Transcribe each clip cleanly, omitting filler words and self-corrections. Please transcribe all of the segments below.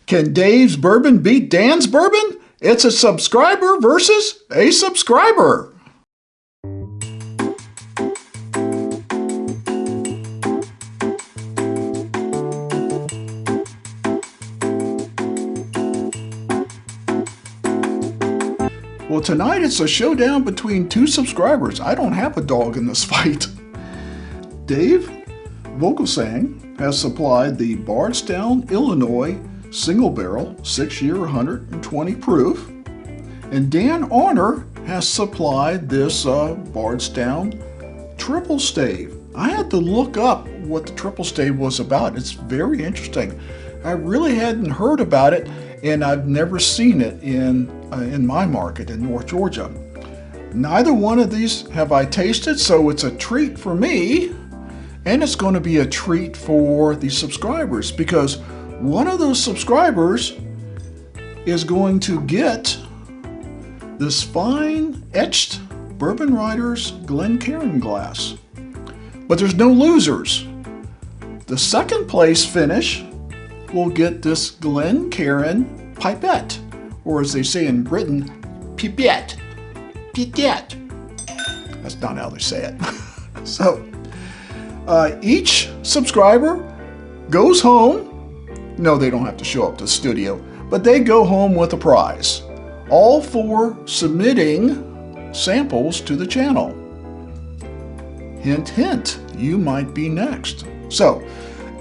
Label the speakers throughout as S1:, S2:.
S1: Can Dave's bourbon beat Dan's bourbon? It's a subscriber versus a subscriber. Well, tonight it's a showdown between two subscribers. I don't have a dog in this fight. Dave Vogelsang has supplied the Bardstown, Illinois single barrel 6-year 120 proof, and Dan Arner has supplied this Bardstown Triple Stave. I had to look up what the Triple Stave was about. It's very interesting. I really hadn't heard about it, and I've never seen it in my market in North Georgia. Neither one of these have I tasted, so it's a treat for me, and it's going to be a treat for the subscribers, because one of those subscribers is going to get this fine etched Bourbon Riders Glencairn glass. But there's no losers. The second place finish will get this Glencairn pipette, or as they say in Britain, pipette. Pipette. That's not how they say it. So each subscriber goes home. No, they don't have to show up to the studio, but they go home with a prize, all for submitting samples to the channel. Hint, hint, you might be next. So,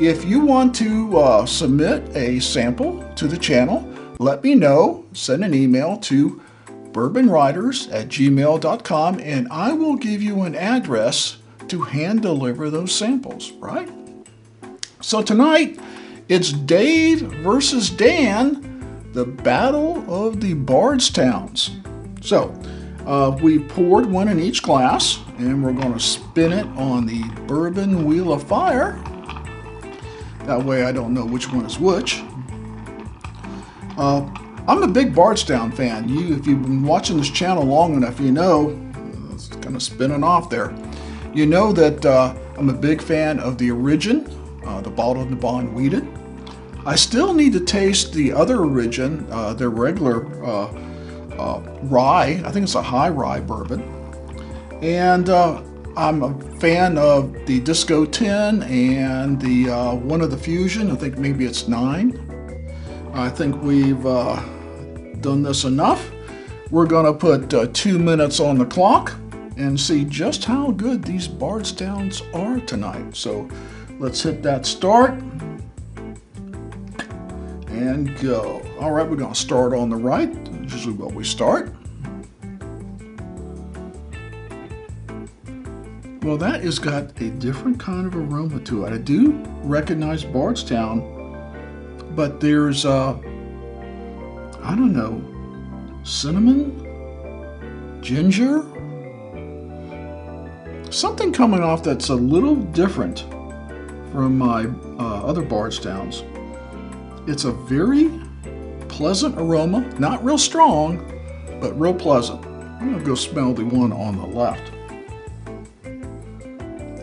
S1: if you want to submit a sample to the channel, let me know. Send an email to bourbonriders@gmail.com, and I will give you an address to hand deliver those samples, right? So tonight, it's Dave versus Dan, the battle of the Bardstowns. So, we poured one in each glass, and we're going to spin it on the bourbon wheel of fire. That way I don't know which one is which. I'm a big Bardstown fan. If you've been watching this channel long enough, you know, it's kind of spinning off there. You know that I'm a big fan of the Origin, the bottled and bond wheated. I still need to taste the other Origin, their regular rye. I think it's a high rye bourbon. And I'm a fan of the Disco 10 and the one of the Fusion. I think maybe it's 9. I think we've done this enough. We're going to put 2 minutes on the clock and see just how good these Bardstowns are tonight. So let's hit that start and go. All right, we're going to start on the right. That's usually where we start. Well, that has got a different kind of aroma to it. I do recognize Bardstown, but there's, I don't know, cinnamon, ginger, something coming off that's a little different from my other Bardstowns. It's a very pleasant aroma, not real strong, but real pleasant. I'm going to go smell the one on the left.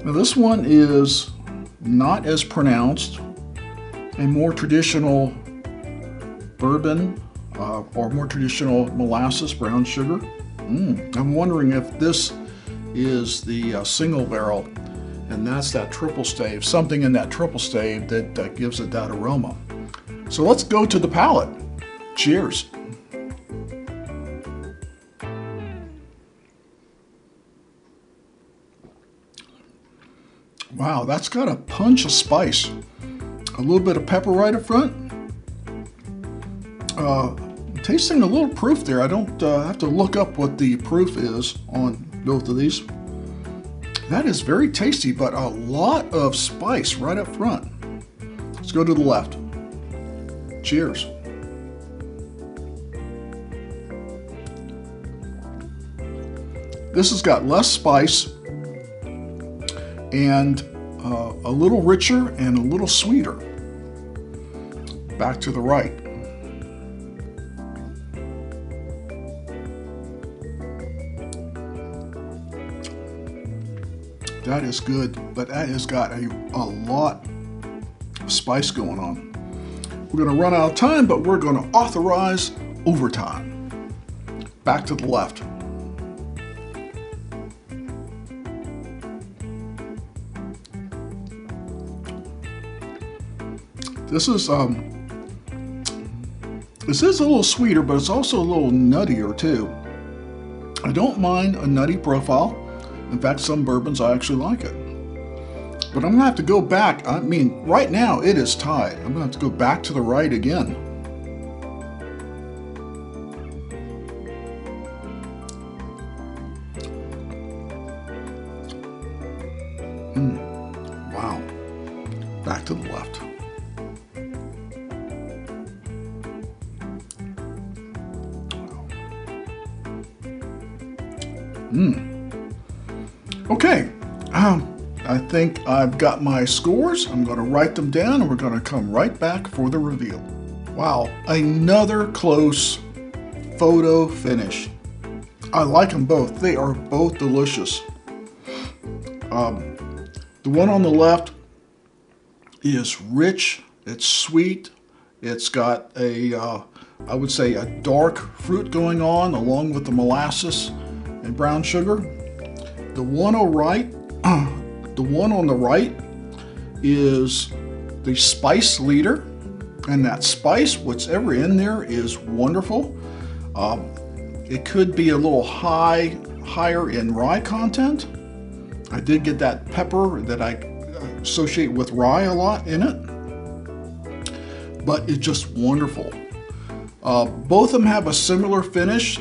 S1: Now this one is not as pronounced, a more traditional bourbon or more traditional molasses, brown sugar. I'm wondering if this is the single barrel, and that's that Triple Stave, something in that Triple Stave that gives it that aroma. So let's go to the palate. Cheers. Wow, that's got a punch of spice. A little bit of pepper right up front. Tasting a little proof there. I don't have to look up what the proof is on both of these. That is very tasty, but a lot of spice right up front. Let's go to the left. Cheers. This has got less spice and a little richer and a little sweeter. Back to the right. That is good, but that has got a lot of spice going on. We're going to run out of time, but we're going to authorize overtime. Back to the left. This is a little sweeter, but it's also a little nuttier too. I don't mind a nutty profile. In fact, some bourbons I actually like it. But I'm gonna have to go back. I mean, right now it is tied. I'm gonna have to go back to the right again. Wow. Back to the left. Okay, I think I've got my scores. I'm going to write them down and we're going to come right back for the reveal. Wow, another close photo finish. I like them both. They are both delicious. The one on the left is rich, it's sweet, it's got a, I would say a dark fruit going on along with the molasses and brown sugar. The one on the right is the spice leader, and that spice, whatever in there, is wonderful. It could be a little higher in rye content. I did get that pepper that I associate with rye a lot in it, but it's just wonderful. Both of them have a similar finish.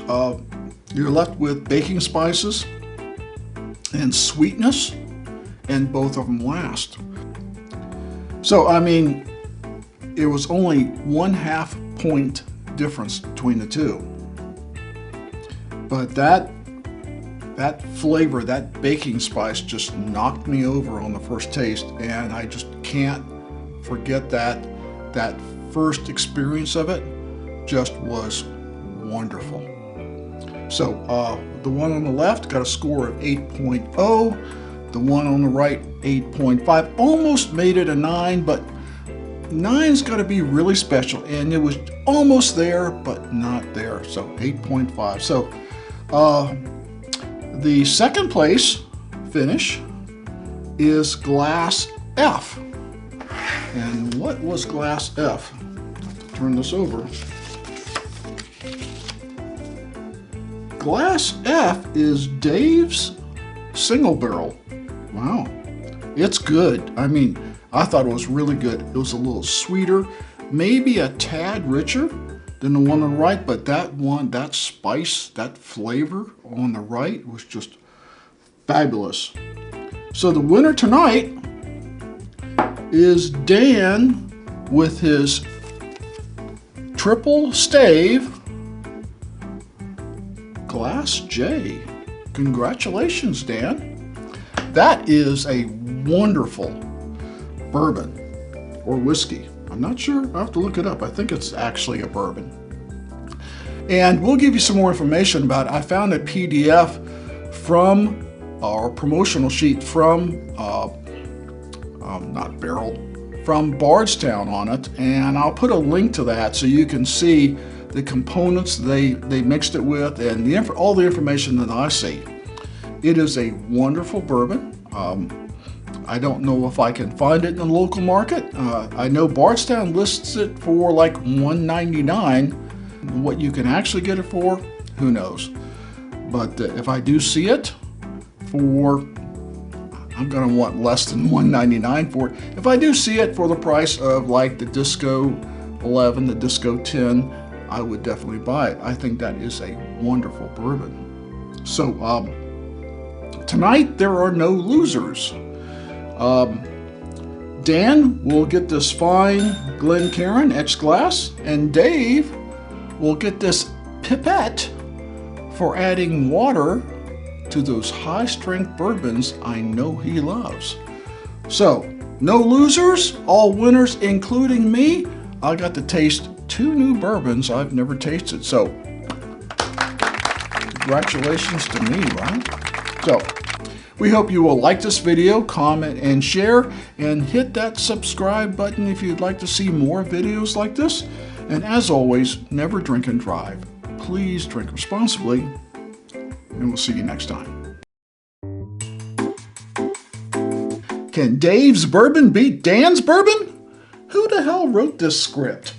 S1: You're left with baking spices and sweetness, and both of them last. So, I mean, it was only 1/2 point difference between the two. But that flavor, that baking spice just knocked me over on the first taste, and I just can't forget that first experience of it just was wonderful. So the one on the left got a score of 8.0, the one on the right 8.5, almost made it a 9, but 9's got to be really special, and it was almost there but not there, so 8.5. So the second place finish is Glass F. And what was Glass F? I have to turn this over. Glass F is Dave's single barrel. Wow, it's good. I mean, I thought it was really good. It was a little sweeter, maybe a tad richer than the one on the right, but that spice, that flavor on the right was just fabulous. So the winner tonight is Dan with his Triple Stave Glass J. Congratulations, Dan. That is a wonderful bourbon or whiskey. I'm not sure. I'll have to look it up. I think it's actually a bourbon. And we'll give you some more information about it. I found a PDF from our promotional sheet from, not Barrel, from Bardstown on it. And I'll put a link to that so you can see the components they mixed it with and all the information that I see. It is a wonderful bourbon. I don't know if I can find it in the local market. I know Bardstown lists it for like $1.99. What you can actually get it for, who knows. But if I do see it for, I'm gonna want less than $1.99 for it. If I do see it for the price of like the Disco 11, the Disco 10, I would definitely buy it. I think that is a wonderful bourbon. So tonight there are no losers. Dan will get this fine Glencairn etched glass, and Dave will get this pipette for adding water to those high-strength bourbons I know he loves. So, no losers, all winners, including me. I got to taste 2 new bourbons I've never tasted, so congratulations to me, right? So, We hope you will like this video, comment, and share, and hit that subscribe button if you'd like to see more videos like this. And as always, never drink and drive. Please drink responsibly, and we'll see you next time. Can Dave's bourbon beat Dan's bourbon? Who the hell wrote this script?